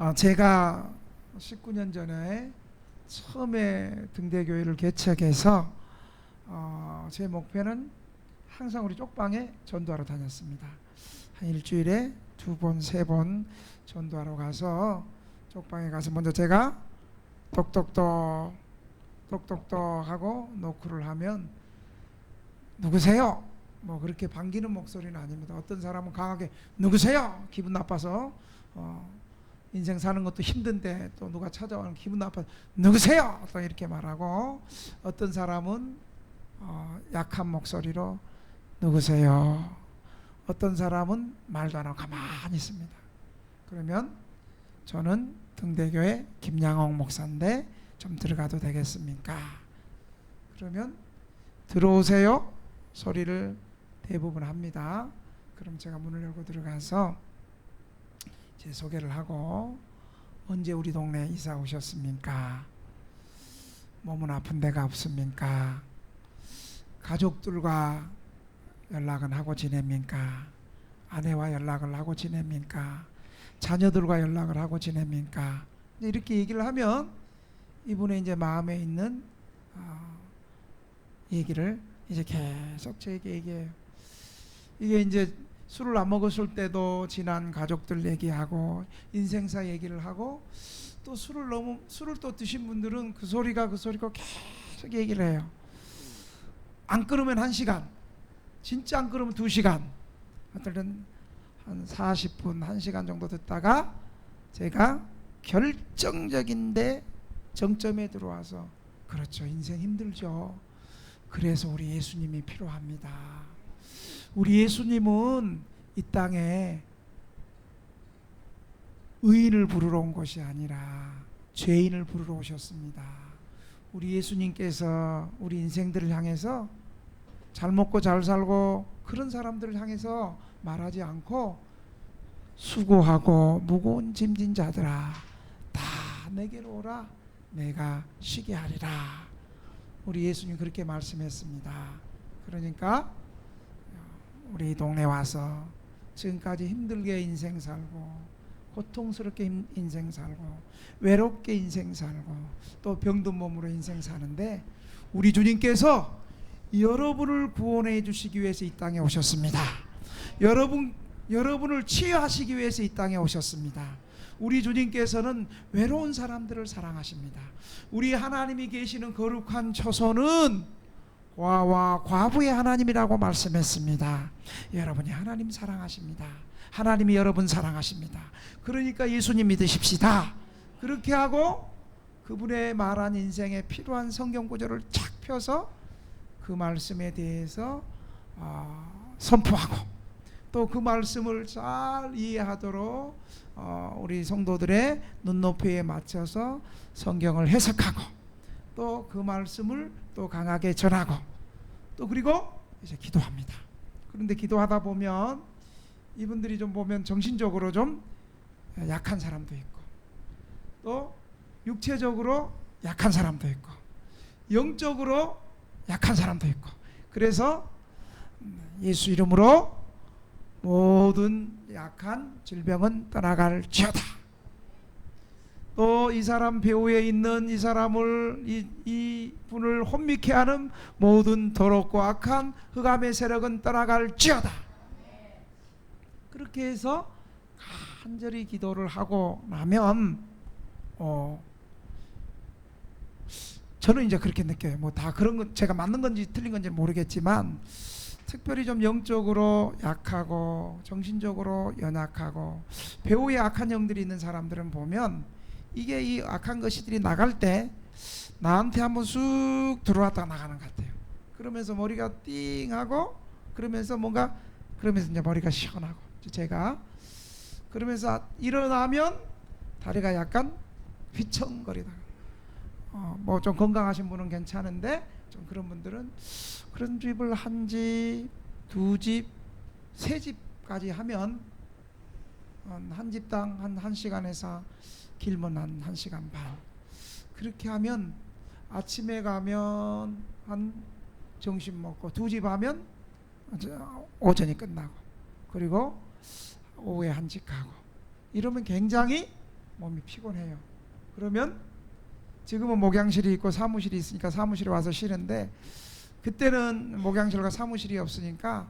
제가 19년 전에 처음에 등대교회를 개척해서 제 목표는 항상 우리 쪽방에 전도하러 다녔습니다. 한 일주일에 2번, 3번 전도하러 가서 쪽방에 가서 먼저 제가 똑똑똑 하고 노크를 하면 누구세요? 뭐 그렇게 반기는 목소리는 아닙니다. 어떤 사람은 강하게 누구세요? 기분 나빠서 인생 사는 것도 힘든데 또 누가 찾아오면 기분 나빠서 누구세요? 또 이렇게 말하고, 어떤 사람은 약한 목소리로 누구세요? 어떤 사람은 말도 안 하고 가만히 있습니다. 그러면 저는 등대교회 김양옥 목사인데 좀 들어가도 되겠습니까? 그러면 들어오세요 소리를 대부분 합니다. 그럼 제가 문을 열고 들어가서 제 소개를 하고, 언제 우리 동네에 이사 오셨습니까? 몸은 아픈 데가 없습니까? 가족들과 연락은 하고 지냅니까? 아내와 연락을 하고 지냅니까? 자녀들과 연락을 하고 지냅니까? 이렇게 얘기를 하면 이분의 이제 마음에 있는 얘기를 이제 계속 저에게 얘기해요. 이게 이제 술을 안 먹었을 때도 지난 가족들 얘기하고 인생사 얘기를 하고, 또 술을 또 드신 분들은 그 소리가 계속 얘기를 해요. 안 끊으면 1시간, 진짜 안 끊으면 2시간, 어떨 한 40분, 1시간 정도 듣다가 제가 결정적인데 정점에 들어와서, 그렇죠, 인생 힘들죠. 그래서 우리 예수님이 필요합니다. 우리 예수님은 이 땅에 의인을 부르러 온 것이 아니라 죄인을 부르러 오셨습니다. 우리 예수님께서 우리 인생들을 향해서 잘 먹고 잘 살고 그런 사람들을 향해서 말하지 않고, 수고하고 무거운 짐진 자들아 다 내게로 오라, 내가 쉬게 하리라. 우리 예수님 그렇게 말씀했습니다. 그러니까 우리 동네 와서 지금까지 힘들게 인생 살고, 고통스럽게 인생 살고, 외롭게 인생 살고, 또 병든 몸으로 인생 사는데, 우리 주님께서 여러분을 구원해 주시기 위해서 이 땅에 오셨습니다. 여러분을 치유하시기 위해서 이 땅에 오셨습니다. 우리 주님께서는 외로운 사람들을 사랑하십니다. 우리 하나님이 계시는 거룩한 처소는 과와 과부의 하나님이라고 말씀했습니다. 여러분이 하나님 사랑하십니다. 하나님이 여러분 사랑하십니다. 그러니까 예수님 믿으십시다. 그렇게 하고 그분의 말한 인생에 필요한 성경 구절을 착 펴서 그 말씀에 대해서 선포하고, 또 그 말씀을 잘 이해하도록 우리 성도들의 눈높이에 맞춰서 성경을 해석하고, 또 그 말씀을 또 강하게 전하고, 또 그리고 이제 기도합니다. 그런데 기도하다 보면 이분들이 좀 보면 정신적으로 좀 약한 사람도 있고, 또 육체적으로 약한 사람도 있고, 영적으로 약한 사람도 있고, 그래서 예수 이름으로 모든 약한 질병은 떠나갈지어다. 또 이 사람 배후에 있는 이 사람을, 이 분을 혼미케 하는 모든 더럽고 악한 흑암의 세력은 떠나갈지어다. 그렇게 해서 간절히 기도를 하고 나면 저는 이제 그렇게 느껴요. 뭐 다 그런 건 제가 맞는 건지 틀린 건지 모르겠지만, 특별히 좀 영적으로 약하고 정신적으로 연약하고 배후에 악한 영들이 있는 사람들은 보면, 이게 이 악한 것이들이 나갈 때 나한테 한번 쑥 들어왔다가 나가는 것 같아요. 그러면서 머리가 띵하고, 그러면서 이제 머리가 시원하고, 제가 그러면서 일어나면 다리가 약간 휘청거리다. 뭐 좀 건강하신 분은 괜찮은데, 좀 그런 분들은 그런 집을 1집, 2집, 3집까지 하면 한 집당 한 1시간에서 길면 한 1시간 반. 그렇게 하면 아침에 가면 한 점심 먹고, 2집 하면 오전이 끝나고, 그리고 오후에 1집 가고, 이러면 굉장히 몸이 피곤해요. 그러면 지금은 목양실이 있고 사무실이 있으니까 사무실에 와서 쉬는데, 그때는 목양실과 사무실이 없으니까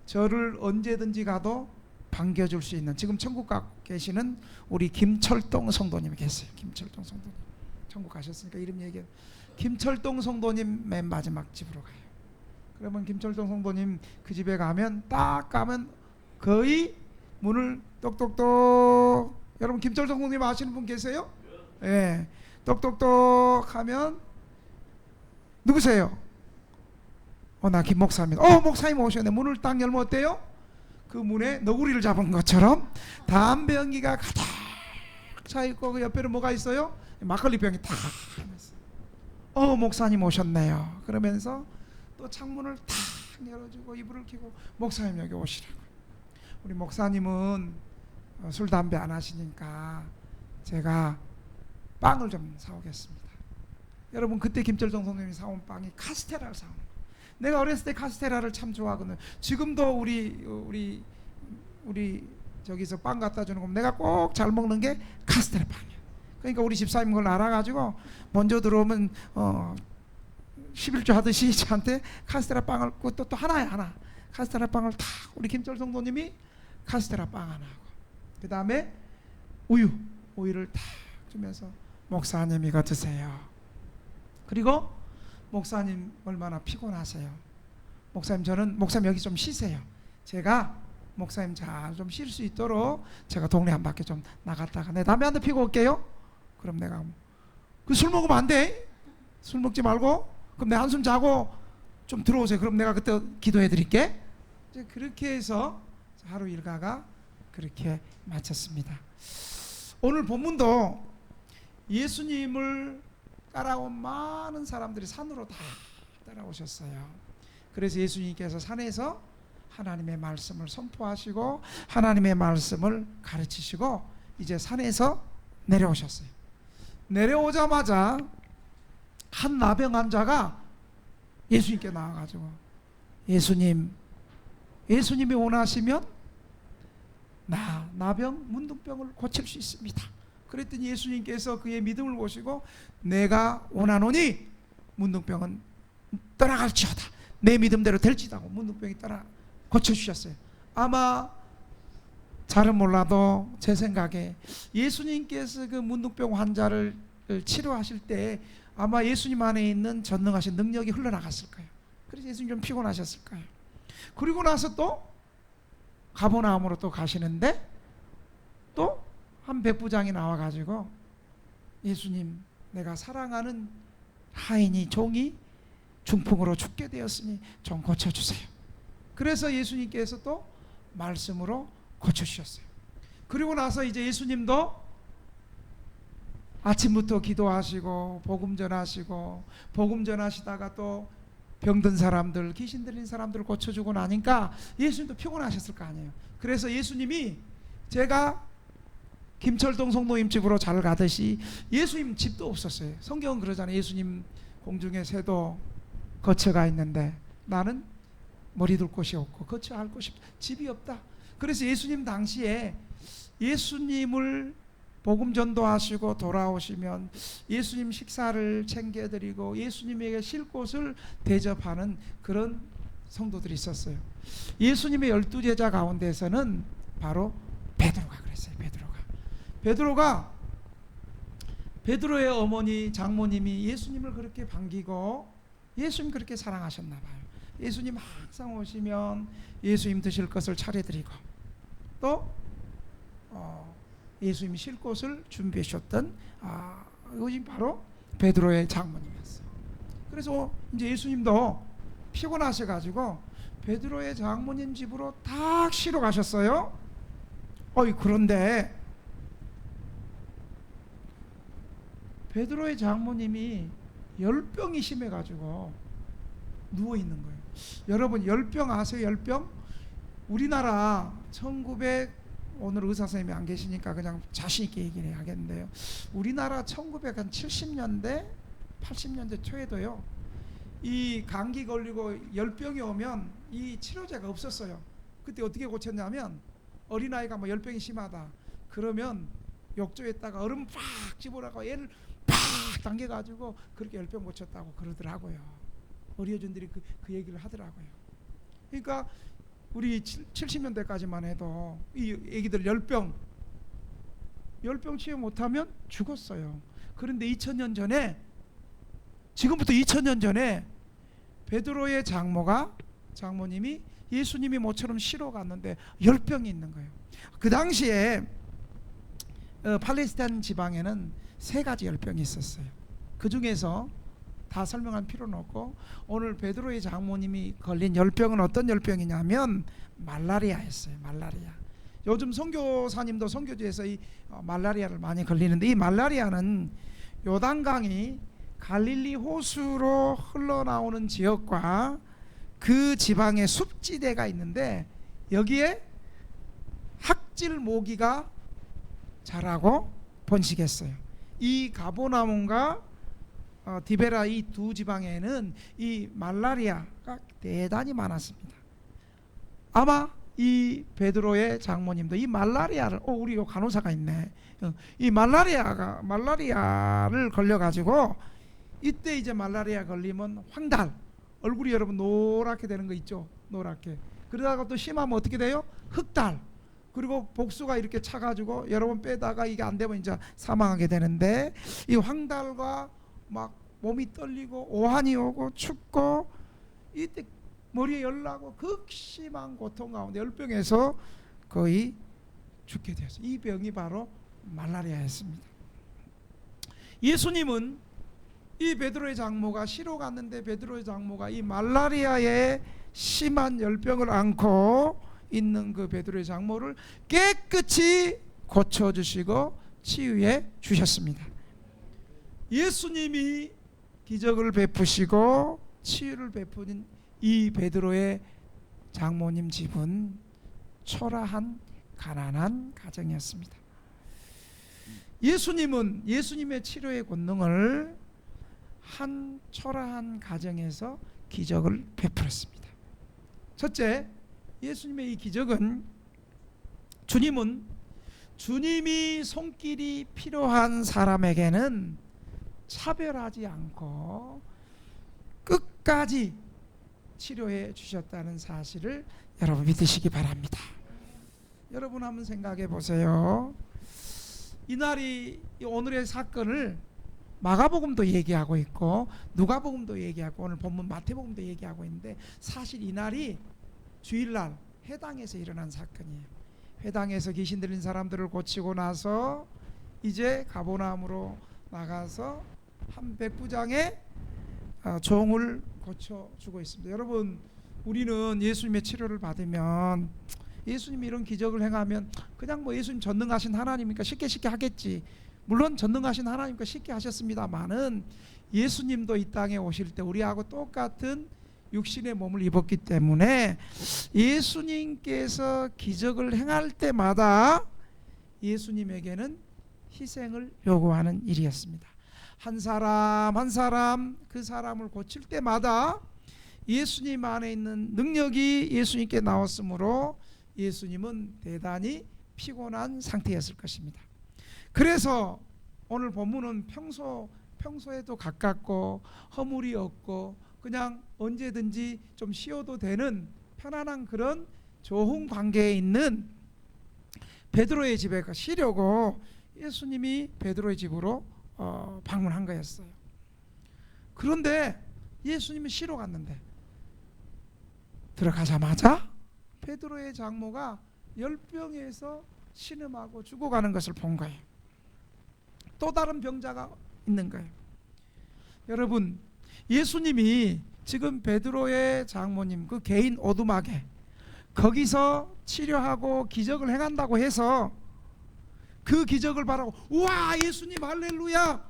저를 언제든지 가도 반겨줄 수 있는, 지금 천국 가 계시는 우리 김철동 성도님이 계세요. 김철동 성도님 천국 가셨으니까 이름 얘기해. 김철동 성도님 맨 마지막 집으로 가요. 그러면 김철동 성도님 그 집에 가면 딱 가면 거의 문을 똑똑똑, 여러분 김철동 성도님 아시는 분 계세요? 예. 네. 똑똑똑 하면 누구세요? 나 김 목사입니다. 목사님 오셨네. 문을 딱 열면 어때요? 그 문에 너구리를 잡은 것처럼 담배 연기가 가득 차 있고, 그 옆에는 뭐가 있어요? 막걸리 병이 탁 있어요. 목사님 오셨네요. 그러면서 또 창문을 탁 열어주고 이불을 켜고, 목사님 여기 오시라고. 우리 목사님은 술 담배 안 하시니까 제가 빵을 좀 사오겠습니다. 여러분 그때 김철동 선생님이 사온 빵이 카스테라를 사오는 거예요. 내가 어렸을 때 카스테라를 참 좋아하거든요. 지금도 우리 저기서 빵 갖다 주는 거 내가 꼭 잘 먹는 게 카스테라 빵이에요. 그러니까 우리 집사님 그걸 알아가지고 먼저 들어오면 11조 하듯이 저한테 카스테라 빵을, 그것도 또 하나 카스테라 빵을 다, 우리 김철 성도님이 카스테라 빵 하나 하고, 그 다음에 우유를 다 주면서 목사님 이거 드세요. 그리고 목사님 얼마나 피곤하세요. 목사님 여기 좀 쉬세요. 제가 목사님 잘 좀 쉴 수 있도록 제가 동네 한 바퀴 좀 나갔다가 내 담배 한 대 피고 올게요. 그럼 내가 그 술 먹으면 안 돼. 술 먹지 말고 그럼 내 한숨 자고 좀 들어오세요. 그럼 내가 그때 기도해 드릴게. 이제 그렇게 해서 하루 일과가 그렇게 마쳤습니다. 오늘 본문도 예수님을 따라온 많은 사람들이 산으로 다 따라오셨어요. 그래서 예수님께서 산에서 하나님의 말씀을 선포하시고 하나님의 말씀을 가르치시고 이제 산에서 내려오셨어요. 내려오자마자 한 나병 환자가 예수님께 나와가지고, 예수님이 원하시면 나병 문둥병을 고칠 수 있습니다. 그랬더니 예수님께서 그의 믿음을 보시고 내가 원하노니 문둥병은 떠나갈지어다, 내 믿음대로 될지다고 문둥병이 떠나 고쳐주셨어요. 아마 잘은 몰라도 제 생각에 예수님께서 그 문둥병 환자를 치료하실 때 아마 예수님 안에 있는 전능하신 능력이 흘러나갔을 거예요. 그래서 예수님 좀 피곤하셨을 거예요. 그리고 나서 또 가버나움으로 또 가시는데 또 한 백부장이 나와가지고, 예수님 내가 사랑하는 하인이 종이 중풍으로 죽게 되었으니 좀 고쳐주세요. 그래서 예수님께서 또 말씀으로 고쳐주셨어요. 그리고 나서 이제 예수님도 아침부터 기도하시고 복음 전하시고, 복음 전하시다가 또 병든 사람들, 귀신 들린 사람들을 고쳐주고 나니까 예수님도 피곤하셨을 거 아니에요. 그래서 예수님이, 제가 김철동 성도님 집으로 잘 가듯이 예수님 집도 없었어요. 성경은 그러잖아요. 예수님 공중에 새도 거처가 있는데 나는 머리 둘 곳이 없고 거처할 곳이 집이 없다. 그래서 예수님 당시에 예수님을 복음 전도하시고 돌아오시면 예수님 식사를 챙겨드리고 예수님에게 쉴 곳을 대접하는 그런 성도들이 있었어요. 예수님의 12제자 가운데서는 바로 베드로가 그랬어요. 베드로의 어머니 장모님이 예수님을 그렇게 반기고 예수님 그렇게 사랑하셨나 봐요. 예수님 항상 오시면 예수님 드실 것을 차려드리고 또 예수님이 쉴 곳을 준비해 주셨던 이것이 바로 베드로의 장모님이었어요. 그래서 이제 예수님도 피곤하셔가지고 베드로의 장모님 집으로 딱 쉬러 가셨어요. 그런데 베드로의 장모님이 열병이 심해가지고 누워있는 거예요. 여러분 열병 아세요? 열병? 우리나라 1900, 오늘 의사 선생님이 안 계시니까 그냥 자신 있게 얘기를 하겠는데요. 우리나라 1970년대 80년대 초에도요, 이 감기 걸리고 열병이 오면 이 치료제가 없었어요. 그때 어떻게 고쳤냐면, 어린아이가 열병이 심하다 그러면 욕조에다가 얼음 팍 집어라고 애를 팍 당겨가지고 그렇게 열병 고쳤다고 그러더라고요. 의료진들이 그 얘기를 하더라고요. 그러니까 우리 70년대까지만 해도 이 애기들 열병 치유 못하면 죽었어요. 그런데 2000년 전에, 지금부터 2000년 전에 베드로의 장모님이 예수님이 모처럼 쉬러 갔는데 열병이 있는 거예요. 그 당시에 팔레스타인 지방에는 3가지 열병이 있었어요. 그 중에서 다 설명할 필요는 없고, 오늘 베드로의 장모님이 걸린 열병은 어떤 열병이냐면 말라리아였어요. 말라리아. 요즘 선교사님도 선교지에서 이 말라리아를 많이 걸리는데, 이 말라리아는 요단강이 갈릴리 호수로 흘러나오는 지역과 그 지방에 숲지대가 있는데, 여기에 학질 모기가 자라고 번식했어요. 이 가보나움과 디베라 이 두 지방에는 이 말라리아가 대단히 많았습니다. 아마 이 베드로의 장모님도 이 말라리아를, 우리 요 간호사가 있네. 이 말라리아를 걸려가지고, 이때 이제 말라리아 걸리면 황달, 얼굴이 여러분 노랗게 되는 거 있죠? 노랗게. 그러다가 또 심하면 어떻게 돼요? 흑달. 그리고 복수가 이렇게 차가지고 여러 번 빼다가 이게 안 되면 이제 사망하게 되는데, 이 황달과 막 몸이 떨리고 오한이 오고 춥고, 이때 머리에 열나고 극심한 고통 가운데 열병에서 거의 죽게 되었어요. 이 병이 바로 말라리아였습니다. 예수님은 이 베드로의 장모가 쉬러 갔는데, 베드로의 장모가 이 말라리아의 심한 열병을 앓고 있는 그 베드로의 장모를 깨끗이 고쳐주시고 치유해 주셨습니다. 예수님이 기적을 베푸시고 치유를 베푸는 이 베드로의 장모님 집은 초라한 가난한 가정이었습니다. 예수님은 예수님의 치료의 권능을 한 초라한 가정에서 기적을 베풀었습니다. 첫째, 예수님의 이 기적은, 주님은 주님이 손길이 필요한 사람에게는 차별하지 않고 끝까지 치료해 주셨다는 사실을 여러분 믿으시기 바랍니다. 여러분 한번 생각해 보세요. 이날이, 오늘의 사건을 마가복음도 얘기하고 있고 누가복음도 얘기하고 오늘 본문 마태복음도 얘기하고 있는데, 사실 이날이 주일날 회당에서 일어난 사건이에요. 회당에서 귀신 들린 사람들을 고치고 나서 이제 가버나움으로 나가서 한 백부장의 종을 고쳐주고 있습니다. 여러분, 우리는 예수님의 치료를 받으면, 예수님이 이런 기적을 행하면 그냥 뭐 예수님 전능하신 하나님이니까 쉽게 하겠지. 물론 전능하신 하나님과 쉽게 하셨습니다만은, 예수님도 이 땅에 오실 때 우리하고 똑같은 육신의 몸을 입었기 때문에 예수님께서 기적을 행할 때마다 예수님에게는 희생을 요구하는 일이었습니다. 한 사람 한 사람 그 사람을 고칠 때마다 예수님 안에 있는 능력이 예수님께 나왔으므로 예수님은 대단히 피곤한 상태였을 것입니다. 그래서 오늘 본문은 평소에도 가깝고 허물이 없고 그냥 언제든지 좀 쉬어도 되는 편안한 그런 좋은 관계에 있는 베드로의 집에 쉬려고 예수님이 베드로의 집으로 방문한 거였어요. 그런데 예수님이 쉬러 갔는데 들어가자마자 베드로의 장모가 열병에서 신음하고 죽어가는 것을 본 거예요. 또 다른 병자가 있는 거예요. 여러분, 예수님이 지금 베드로의 장모님 그 개인 오두막에 거기서 치료하고 기적을 행한다고 해서 그 기적을 바라고 우와 예수님 할렐루야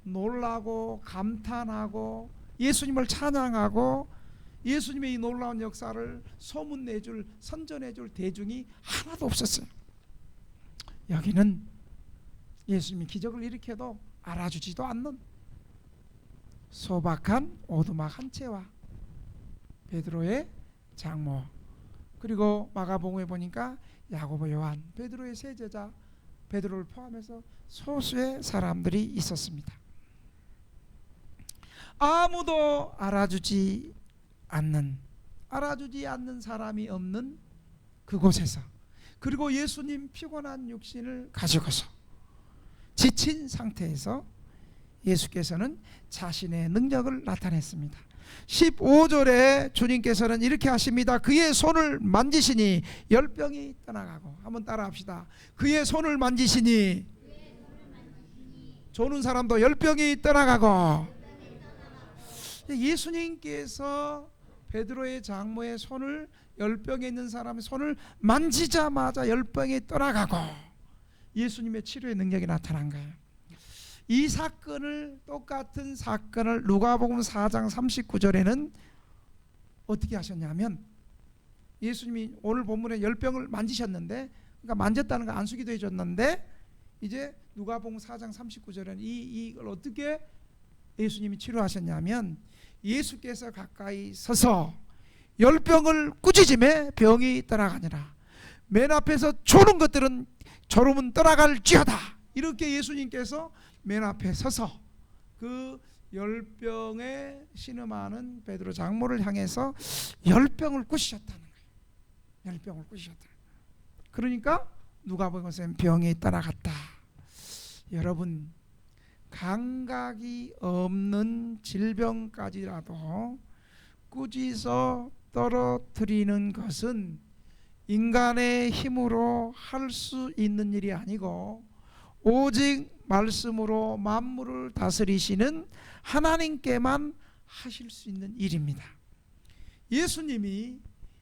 놀라고 감탄하고 예수님을 찬양하고 예수님의 이 놀라운 역사를 소문내줄 선전해줄 대중이 하나도 없었어요. 여기는 예수님이 기적을 일으켜도 알아주지도 않는 소박한 오두막 한 채와 베드로의 장모, 그리고 마가복음에 보니까 야고보, 요한, 베드로의 세 제자 베드로를 포함해서 소수의 사람들이 있었습니다. 아무도 알아주지 않는 사람이 없는 그곳에서, 그리고 예수님 피곤한 육신을 가지고서 지친 상태에서 예수께서는 자신의 능력을 나타냈습니다. 15절에 주님께서는 이렇게 하십니다. 그의 손을 만지시니 열병이 떠나가고. 한번 따라 합시다. 그의 손을 만지시니 조는 사람도 열병이 떠나가고. 예수님께서 베드로의 장모의 손을, 열병에 있는 사람의 손을 만지자마자 열병이 떠나가고 예수님의 치료의 능력이 나타난 거예요. 이 사건을, 똑같은 사건을 누가복음 4장 39절에는 어떻게 하셨냐면, 예수님이 오늘 본문에 열병을 만지셨는데, 그러니까 만졌다는 거 안수기도 해줬는데, 이제 누가복음 4장 39절에는 이걸 어떻게 예수님이 치료하셨냐면, 예수께서 가까이 서서 열병을 꾸짖음에 병이 떠나가니라. 맨 앞에서 조는 것들은 졸음은 떠나갈지어다. 이렇게 예수님께서 맨 앞에 서서 그 열병에 신음하는 베드로 장모를 향해서 열병을 꾸짖었다는 거예요. 열병을 꾸짖었다. 그러니까 누가복음에서는 병이 떠나갔다. 여러분, 감각이 없는 질병까지라도 꾸짖어 떨어뜨리는 것은 인간의 힘으로 할 수 있는 일이 아니고 오직 말씀으로 만물을 다스리시는 하나님께만 하실 수 있는 일입니다. 예수님이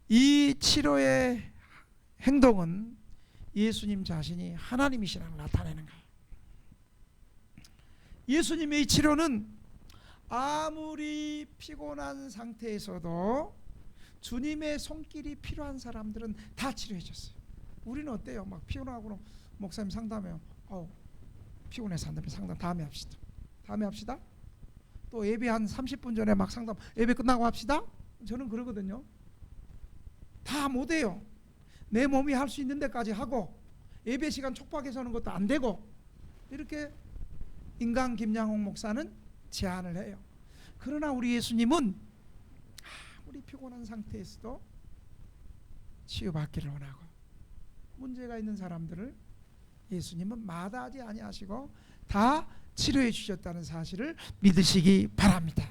이 치료의 행동은 예수님 자신이 하나님이시라는 걸 나타내는 거예요. 예수님의 이 치료는 아무리 피곤한 상태에서도 주님의 손길이 필요한 사람들은 다 치료해 줬어요. 우리는 어때요? 막 피곤하고 목사님 상담해요. 피곤해서 안 되면 상담 다음에 합시다. 또 예배 한 30분 전에 막 상담, 예배 끝나고 합시다. 저는 그러거든요. 다 못해요. 내 몸이 할 수 있는 데까지 하고 예배 시간 촉박해서 하는 것도 안 되고, 이렇게 인간 김양홍 목사는 제안을 해요. 그러나 우리 예수님은 아무리 피곤한 상태에서도 치유받기를 원하고, 문제가 있는 사람들을 예수님은 마다하지 아니하시고 다 치료해 주셨다는 사실을 믿으시기 바랍니다.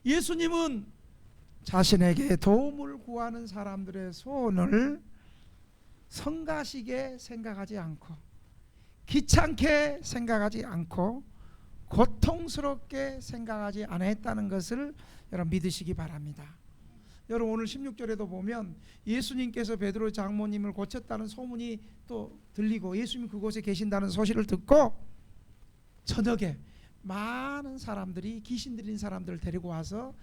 예수님은 자신에게 도움을 구하는 사람들의 소원을 성가시게 생각하지 않고, 귀찮게 생각하지 않고, 고통스럽게 생각하지 않았다는 것을 여러분 믿으시기 바랍니다. 여러분, 오늘 16절에도 보면 예수님께서 베드로 장모님을 고쳤다는 소문이 또 들리고 예수님 그곳에 계신다는 소식을 듣고 저녁에 많은 사람들이, 귀신 들린 사람들을 데리고 와서,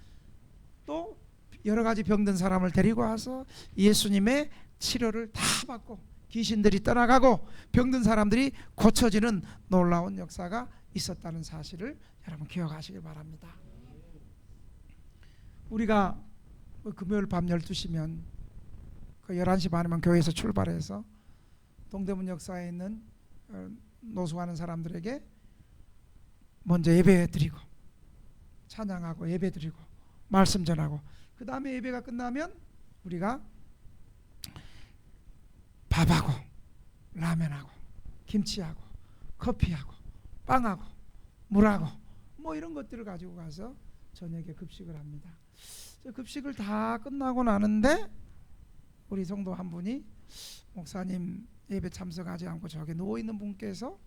또 여러 가지 병든 사람을 데리고 와서 예수님의 치료를 다 받고 귀신들이 떠나가고 병든 사람들이 고쳐지는 놀라운 역사가 있었다는 사실을 여러분 기억하시길 바랍니다. 우리가 금요일 밤 12시면 그 11시 반이면 교회에서 출발해서 동대문 역사에 있는 노숙하는 사람들에게 먼저 예배 드리고 찬양하고 예배 드리고 말씀 전하고, 그 다음에 예배가 끝나면 우리가 밥하고 라면하고 김치하고 커피하고 빵하고 물하고 뭐 이런 것들을 가지고 가서 저녁에 급식을 합니다. 급식을 다 끝나고 나는데 우리 성도 한 분이, 목사님 예배 참석하지 않고 저기 누워있는 분께서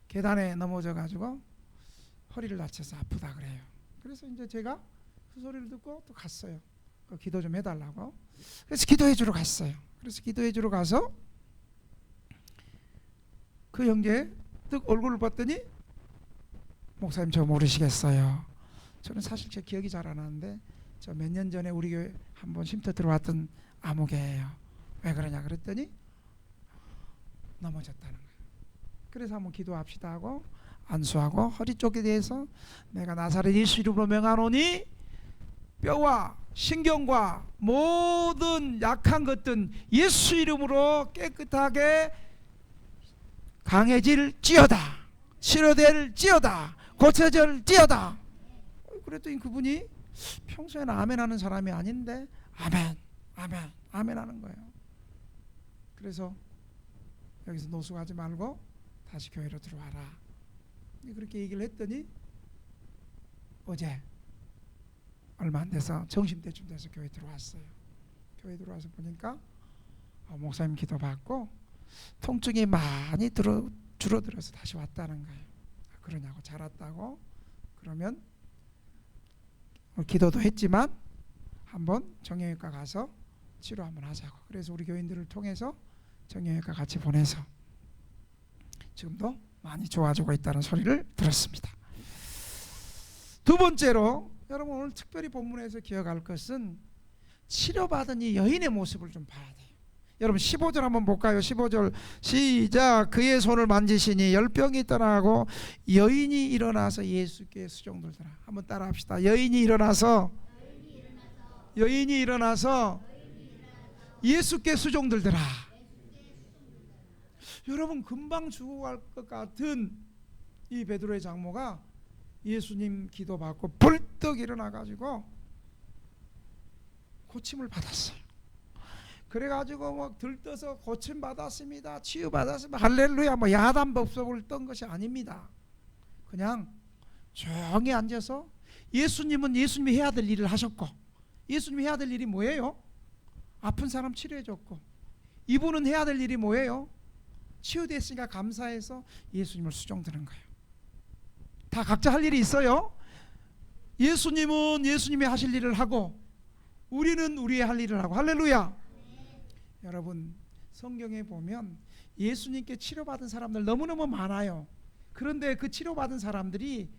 계단에 넘어져 가지고 허리를 다쳐서 아프다 그래요. 그래서 이제 제가 그 소리를 듣고 또 갔어요. 기도 좀 해달라고. 그래서 기도해 주러 갔어요. 그래서 기도해 주러 가서 그 형제 뜩 얼굴을 봤더니, 목사님 저 모르시겠어요. 저는 사실 제 기억이 잘 안 나는데 저 몇 년 전에 우리 교회 한번 쉼터 들어왔던 아무개예요. 왜 그러냐 그랬더니 넘어졌다는 거예요. 그래서 한번 기도합시다 하고 안수하고 허리 쪽에 대해서 내가 나사렛 예수 이름으로 명하노니 뼈와 신경과 모든 약한 것들은 예수 이름으로 깨끗하게 강해질지어다, 치료될지어다, 고쳐질지어다. 그랬더니 그분이 평소에는 아멘 하는 사람이 아닌데 아멘, 아멘, 아멘 하는 거예요. 그래서 여기서 노숙하지 말고 다시 교회로 들어와라. 그렇게 얘기를 했더니 어제 얼마 안 돼서 점심때쯤 돼서 교회 들어왔어요. 교회 들어와서 보니까 목사님 기도받고 통증이 많이 줄어들어서 다시 왔다는 거예요. 그러냐고, 잘 왔다고. 그러면 기도도 했지만 한번 정형외과 가서 치료 한번 하자고. 그래서 우리 교인들을 통해서 정형외과 같이 보내서 지금도 많이 좋아지고 있다는 소리를 들었습니다. 두 번째로 여러분 오늘 특별히 본문에서 기억할 것은 치료받은 이 여인의 모습을 좀 봐야 돼요. 여러분 15절 한번 볼까요? 15절 시작. 그의 손을 만지시니 열병이 떠나고 여인이 일어나서 예수께 수종들더라. 한번 따라 합시다. 여인이 일어나서 예수께 수종들더라. 여러분 금방 죽어갈 것 같은 이 베드로의 장모가 예수님 기도받고 벌떡 일어나가지고 고침을 받았어요. 그래가지고 막 들떠서 고침 받았습니다, 치유 받았습니다, 할렐루야, 뭐 야단법석을 떤 것이 아닙니다. 그냥 조용히 앉아서 예수님은 예수님이 해야 될 일을 하셨고, 예수님이 해야 될 일이 뭐예요? 아픈 사람 치료해줬고, 이분은 해야 될 일이 뭐예요? 치유됐으니까 감사해서 예수님을 수종드는 거예요. 다 각자 할 일이 있어요. 예수님은 예수님이 하실 일을 하고 우리는 우리의 할 일을 하고. 할렐루야. 여러분 성경에 보면 예수님께 치료받은 사람들 너무너무 많아요. 그런데 그 치료받은 사람들이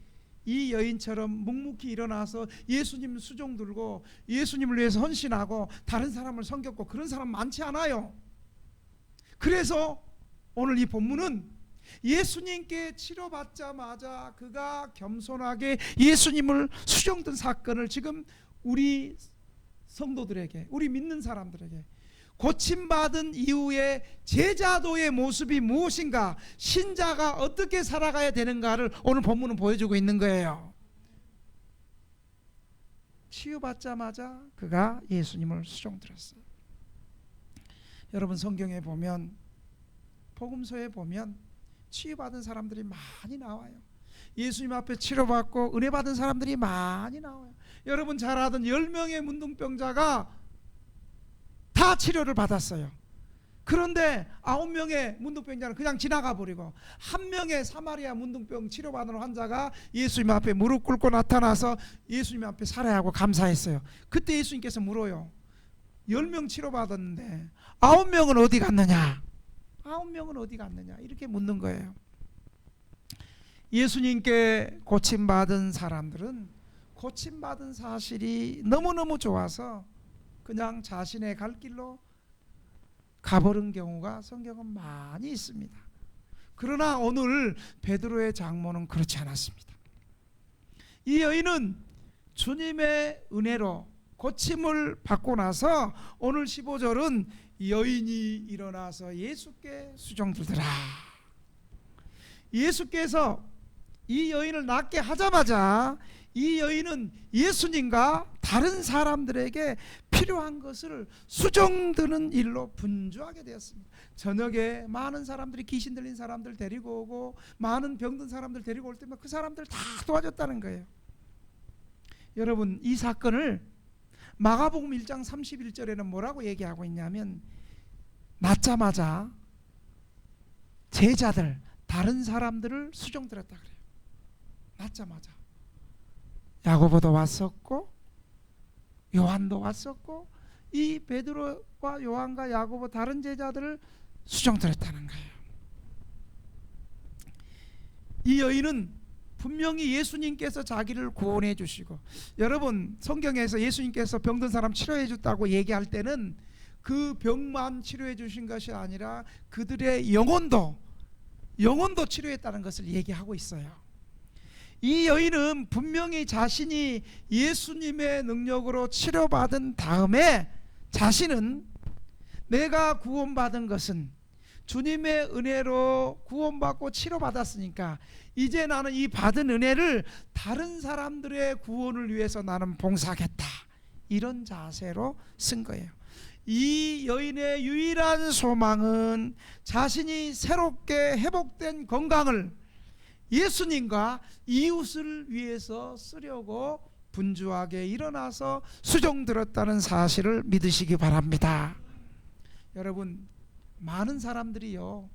이 여인처럼 묵묵히 일어나서 예수님 수종 들고 예수님을 위해서 헌신하고 다른 사람을 섬겼고 그런 사람 많지 않아요. 그래서 오늘 이 본문은 예수님께 치료받자마자 그가 겸손하게 예수님을 수종든 사건을 지금 우리 성도들에게, 우리 믿는 사람들에게 고침받은 이후에 제자도의 모습이 무엇인가, 신자가 어떻게 살아가야 되는가를 오늘 본문은 보여주고 있는 거예요. 치유받자마자 그가 예수님을 수종들었어요. 여러분 성경에 보면, 복음서에 보면 치유받은 사람들이 많이 나와요. 예수님 앞에 치료받고 은혜 받은 사람들이 많이 나와요. 여러분 잘 아던 10명의 문둥병자가 다 치료를 받았어요. 그런데 9명의 문둥병자는 그냥 지나가 버리고 1명의 사마리아 문둥병 치료받은 환자가 예수님 앞에 무릎 꿇고 나타나서 예수님 앞에 살아야하고 감사했어요. 그때 예수님께서 물어요. 10명 치료받았는데 9명은 어디 갔느냐? 9명은 어디 갔느냐? 이렇게 묻는 거예요. 예수님께 고침받은 사람들은 고침받은 사실이 너무너무 좋아서 그냥 자신의 갈 길로 가버린 경우가 성경은 많이 있습니다. 그러나 오늘 베드로의 장모는 그렇지 않았습니다. 이 여인은 주님의 은혜로 고침을 받고 나서 오늘 15절은 여인이 일어나서 예수께 수종들더라. 예수께서 이 여인을 낫게 하자마자 이 여인은 예수님과 다른 사람들에게 필요한 것을 수종드는 일로 분주하게 되었습니다. 저녁에 많은 사람들이, 귀신 들린 사람들 데리고 오고 많은 병든 사람들 데리고 올 때면 그 사람들 다 도와줬다는 거예요. 여러분 이 사건을 마가복음 1장 31절에는 뭐라고 얘기하고 있냐면, 낳자마자 제자들, 다른 사람들을 수종들었다 그래요. 낳자마자 야고보도 왔었고 요한도 왔었고 이 베드로와 요한과 야고보 다른 제자들을 수종들었다는 거예요. 이 여인은 분명히 예수님께서 자기를 구원해 주시고, 여러분 성경에서 예수님께서 병든 사람 치료해 줬다고 얘기할 때는 그 병만 치료해 주신 것이 아니라 그들의 영혼도 치료했다는 것을 얘기하고 있어요. 이 여인은 분명히 자신이 예수님의 능력으로 치료받은 다음에 자신은 내가 구원받은 것은 주님의 은혜로 구원받고 치료받았으니까 이제 나는 이 받은 은혜를 다른 사람들의 구원을 위해서 나는 봉사하겠다, 이런 자세로 쓴 거예요. 이 여인의 유일한 소망은 자신이 새롭게 회복된 건강을 예수님과 이웃을 위해서 쓰려고 분주하게 일어나서 수종 들었다는 사실을 믿으시기 바랍니다. 여러분, 많은 사람들이요,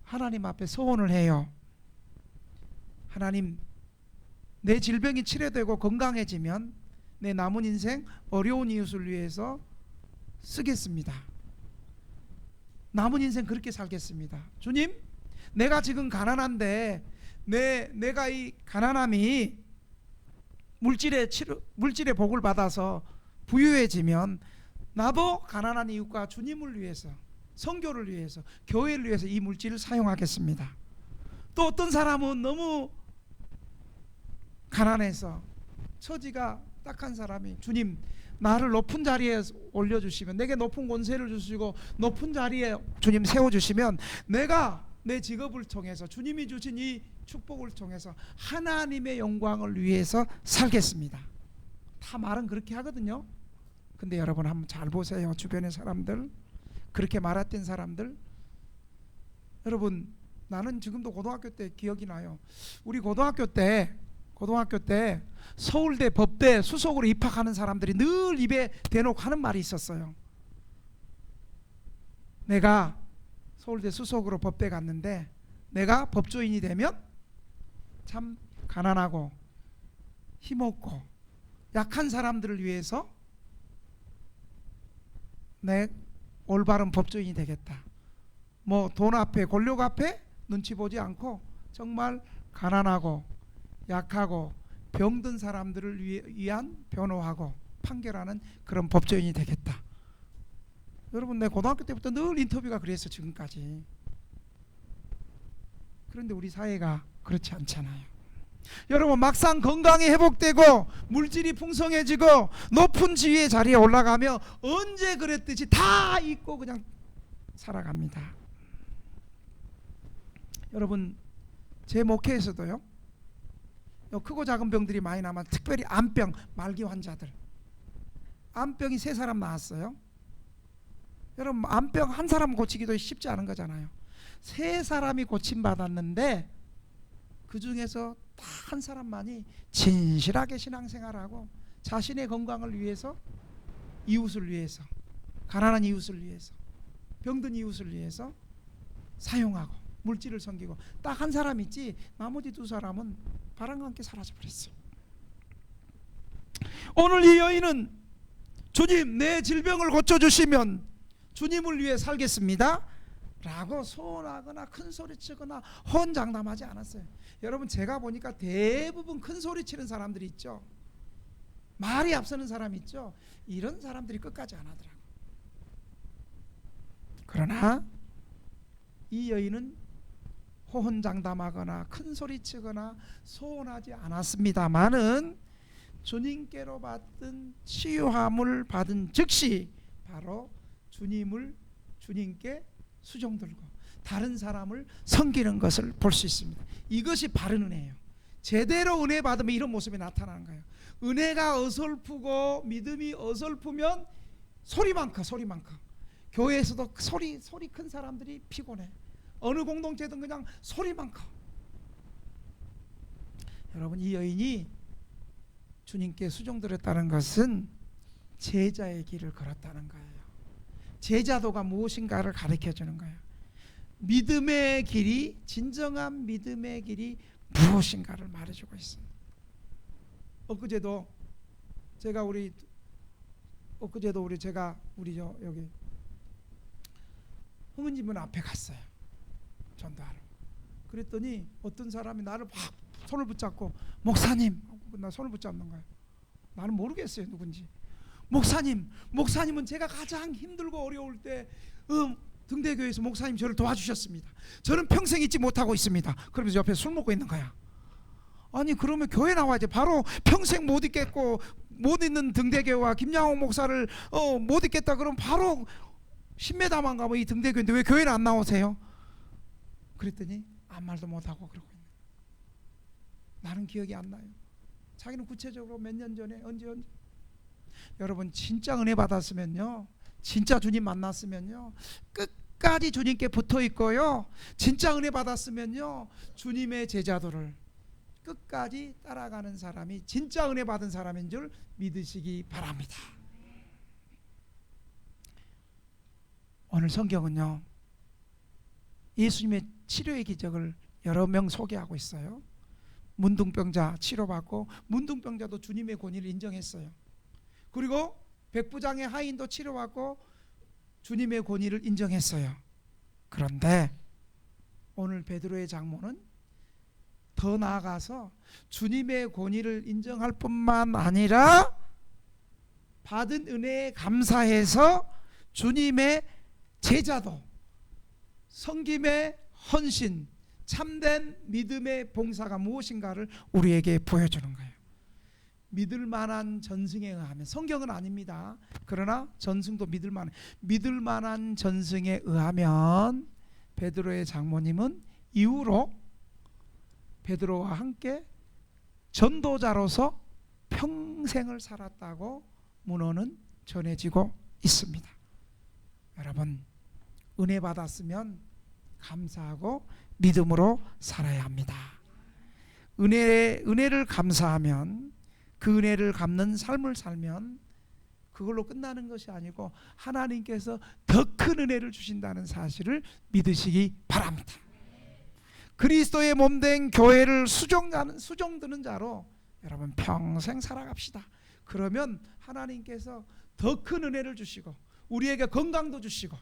하나님 앞에 소원을 해요. 하나님, 내 질병이 치료되고 건강해지면 내 남은 인생 어려운 이웃을 위해서 쓰겠습니다. 남은 인생 그렇게 살겠습니다. 주님, 내가 지금 가난한데 내가 이 가난함이 물질의 복을 받아서 부유해지면 나도 가난한 이웃과 주님을 위해서, 선교를 위해서, 교회를 위해서 이 물질을 사용하겠습니다. 또 어떤 사람은 너무 가난해서 처지가 딱한 사람이, 주님, 나를 높은 자리에 올려주시면, 내게 높은 권세를 주시고 높은 자리에 주님 세워주시면 내가 내 직업을 통해서, 주님이 주신 이 축복을 통해서 하나님의 영광을 위해서 살겠습니다. 다 말은 그렇게 하거든요. 근데 여러분 한번 잘 보세요. 주변의 사람들, 그렇게 말했던 사람들. 여러분, 나는 지금도 고등학교 때 기억이 나요. 우리 고등학교 때 서울대 법대 수석으로 입학하는 사람들이 늘 입에 대놓고 하는 말이 있었어요. 내가 서울대 수석으로 법대 갔는데 내가 법조인이 되면 참 가난하고 힘없고 약한 사람들을 위해서 내 올바른 법조인이 되겠다. 뭐 돈 앞에, 권력 앞에 눈치 보지 않고 정말 가난하고 약하고 병든 사람들을 위한 변호하고 판결하는 그런 법조인이 되겠다. 여러분, 내 고등학교 때부터 늘 인터뷰가 그랬어, 지금까지. 그런데 우리 사회가 그렇지 않잖아요. 여러분, 막상 건강이 회복되고 물질이 풍성해지고 높은 지위의 자리에 올라가며 언제 그랬듯이 다 잊고 그냥 살아갑니다. 여러분, 제 목회에서도요, 크고 작은 병들이 많이 남아, 특별히 암병, 말기 환자들, 암병이 3사람 나왔어요. 여러분, 암병 한 사람 고치기도 쉽지 않은 거잖아요. 3사람이 고침받았는데 그 중에서 딱 한 사람만이 진실하게 신앙생활하고 자신의 건강을 위해서, 이웃을 위해서, 가난한 이웃을 위해서, 병든 이웃을 위해서 사용하고 물질을 섬기고, 딱 한 사람 있지, 나머지 2사람은 바람과 함께 사라져버렸어요. 오늘 이 여인은 주님, 내 질병을 고쳐주시면 주님을 위해 살겠습니다 라고 소원하거나 큰소리치거나 혼장담하지 않았어요. 여러분, 제가 보니까 대부분 큰소리치는 사람들이 있죠. 말이 앞서는 사람이 있죠. 이런 사람들이 끝까지 안 하더라고요. 그러나 이 여인은 호언장담하거나 큰소리치거나 소원하지 않았습니다마는 주님께로 받은 치유함을 받은 즉시 바로 주님께 수종 들고 다른 사람을 섬기는 것을 볼 수 있습니다. 이것이 바른 은혜예요. 제대로 은혜 받으면 이런 모습이 나타나는 거예요. 은혜가 어설프고 믿음이 어설프면 소리만 커. 교회에서도 소리 큰 사람들이 피곤해. 어느 공동체든 그냥 소리만 커. 여러분, 이 여인이 주님께 수종드렸다는 것은 제자의 길을 걸었다는 거예요. 제자도가 무엇인가를 가르쳐 주는 거예요. 믿음의 길이, 진정한 믿음의 길이 무엇인가를 말해주고 있습니다. 엊그제도 우리 여기 흥은집문 앞에 갔어요. 전도하러. 그랬더니 어떤 사람이 나를 막 손을 붙잡고, 목사님, 나 손을 붙잡는 거예요. 나는 모르겠어요, 누군지. 목사님은 제가 가장 힘들고 어려울 때 등대교회에서 목사님 저를 도와주셨습니다. 저는 평생 잊지 못하고 있습니다. 그러면서 옆에 술 먹고 있는 거야. 아니 그러면 교회 나와야지. 바로 평생 못 있겠고 못 있는 등대교와 김양옥 목사를 못 있겠다 그러면 바로 10m만 가면 이 등대교인데 왜 교회는 안 나오세요? 그랬더니 아무 말도 못하고 그러고 있는. 나는 기억이 안 나요. 자기는 구체적으로 몇 년 전에 언제. 여러분 진짜 은혜 받았으면요, 진짜 주님 만났으면요, 끝까지 주님께 붙어 있고요, 진짜 은혜 받았으면요, 주님의 제자도를 끝까지 따라가는 사람이 진짜 은혜 받은 사람인 줄 믿으시기 바랍니다. 오늘 성경은요, 예수님의 치료의 기적을 여러 명 소개하고 있어요. 문둥병자 치료받고, 문둥병자도 주님의 권위를 인정했어요. 그리고 백부장의 하인도 치료받고 주님의 권위를 인정했어요. 그런데 오늘 베드로의 장모는 더 나아가서 주님의 권위를 인정할 뿐만 아니라 받은 은혜에 감사해서 주님의 제자도, 섬김의 헌신, 참된 믿음의 봉사가 무엇인가를 우리에게 보여주는 거예요. 믿을 만한 전승에 의하면, 성경은 아닙니다. 그러나 전승도 믿을 만한 전승에 의하면 베드로의 장모님은 이후로 베드로와 함께 전도자로서 평생을 살았다고 문헌은 전해지고 있습니다. 여러분, 은혜 받았으면 감사하고 믿음으로 살아야 합니다. 은혜를 감사하면, 그 은혜를 갚는 삶을 살면 그걸로 끝나는 것이 아니고 하나님께서 더 큰 은혜를 주신다는 사실을 믿으시기 바랍니다. 그리스도의 몸된 교회를 수종드는 자로 여러분 평생 살아갑시다. 그러면 하나님께서 더 큰 은혜를 주시고 우리에게 건강도 주시고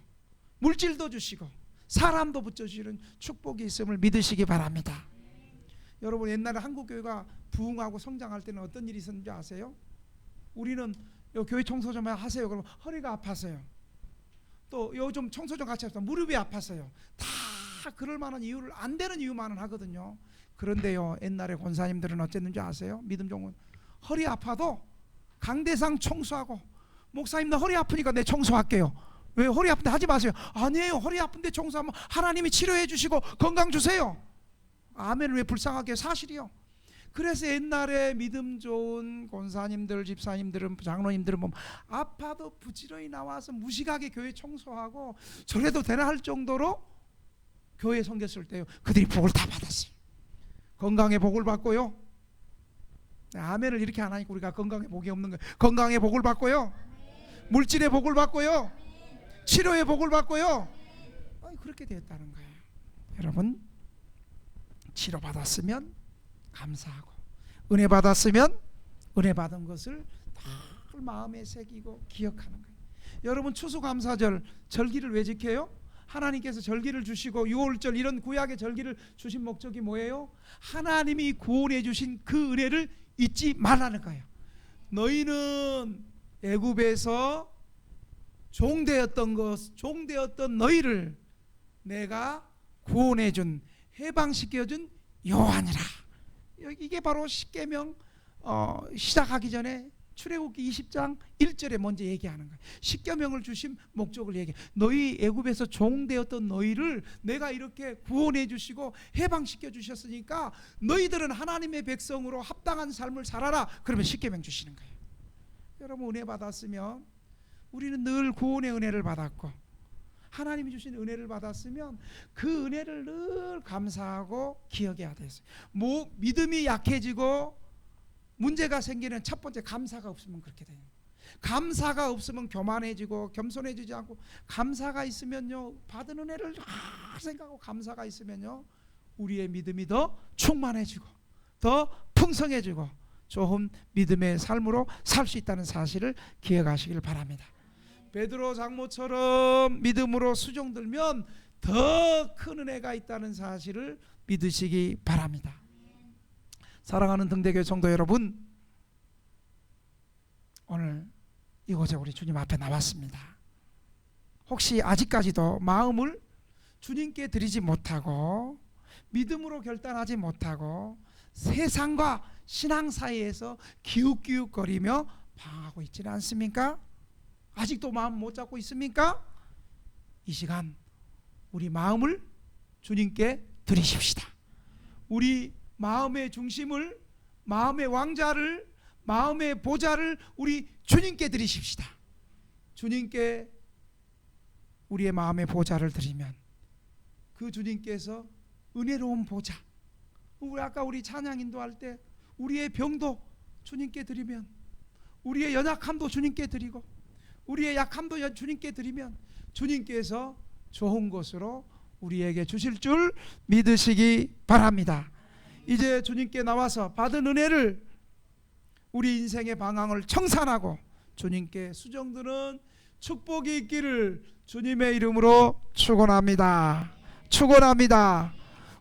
물질도 주시고 사람도 붙여주시는 축복이 있음을 믿으시기 바랍니다. 여러분, 옛날에 한국교회가 부흥하고 성장할 때는 어떤 일이 있었는지 아세요? 우리는 교회 청소 좀 하세요. 그러면 허리가 아파서요. 또 요즘 청소 좀 같이 합시다. 무릎이 아파서요. 다 그럴 만한 이유를, 안 되는 이유만은 하거든요. 그런데요, 옛날에 권사님들은 어쨌는지 아세요? 믿음 종은 허리 아파도 강대상 청소하고, 목사님도 허리 아프니까 내 청소할게요. 왜 허리 아픈데 하지 마세요. 아니에요, 허리 아픈데 청소하면 하나님이 치료해 주시고 건강 주세요. 아멘을 왜 불쌍하게, 사실이요. 그래서 옛날에 믿음 좋은 권사님들, 집사님들은, 장로님들은 보면 아파도 부지런히 나와서 무식하게 교회 청소하고 저래도 되나 할 정도로 교회 섬겼을 때요, 그들이 복을 다 받았어요. 건강의 복을 받고요. 아멘을 이렇게 안 하니까 우리가 건강의 복이 없는 거예요. 건강의 복을 받고요, 물질의 복을 받고요, 치료의 복을 받고요. 그렇게 되었다는 거예요. 여러분, 치료 받았으면 감사하고, 은혜 받았으면 은혜 받은 것을 다 마음에 새기고 기억하는 거예요. 여러분, 추수감사절 절기를 왜 지켜요? 하나님께서 절기를 주시고 6월절 이런 구약의 절기를 주신 목적이 뭐예요? 하나님이 구원해 주신 그 은혜를 잊지 말라는 거예요. 너희는 애굽에서 종되었던 너희를 내가 구원해 준, 해방시켜 준 여호와니라. 이게 바로 십계명 시작하기 전에 출애굽기 20장 1절에 먼저 얘기하는 거예요. 십계명을 주신 목적을 얘기해. 너희 애굽에서 종되었던 너희를 내가 이렇게 구원해 주시고 해방시켜 주셨으니까 너희들은 하나님의 백성으로 합당한 삶을 살아라. 그러면 십계명 주시는 거예요. 여러분, 은혜 받았으면, 우리는 늘 구원의 은혜를 받았고 하나님이 주신 은혜를 받았으면 그 은혜를 늘 감사하고 기억해야 됐어요. 믿음이 약해지고 문제가 생기는 첫 번째, 감사가 없으면 그렇게 돼요. 감사가 없으면 교만해지고 겸손해지지 않고, 감사가 있으면요, 받은 은혜를 생각하고 감사가 있으면요, 우리의 믿음이 더 충만해지고 더 풍성해지고 좋은 믿음의 삶으로 살 수 있다는 사실을 기억하시길 바랍니다. 베드로 장모처럼 믿음으로 수종들면 더 큰 은혜가 있다는 사실을 믿으시기 바랍니다. 사랑하는 등대교회 성도 여러분, 오늘 이곳에 우리 주님 앞에 나왔습니다. 혹시 아직까지도 마음을 주님께 드리지 못하고 믿음으로 결단하지 못하고 세상과 신앙 사이에서 기웃기웃거리며 방황하고 있지는 않습니까? 아직도 마음 못 잡고 있습니까? 이 시간 우리 마음을 주님께 드리십시다. 우리 마음의 중심을, 마음의 왕자를, 마음의 보좌를 우리 주님께 드리십시다. 주님께 우리의 마음의 보좌를 드리면 그 주님께서 은혜로운 보좌, 우리 찬양 인도할 때 우리의 병도 주님께 드리면, 우리의 연약함도 주님께 드리고, 우리의 약함도 주님께 드리면 주님께서 좋은 것으로 우리에게 주실 줄 믿으시기 바랍니다. 이제 주님께 나와서 받은 은혜를, 우리 인생의 방황을 청산하고 주님께 수정드는 축복이 있기를 주님의 이름으로 축원합니다. 축원합니다.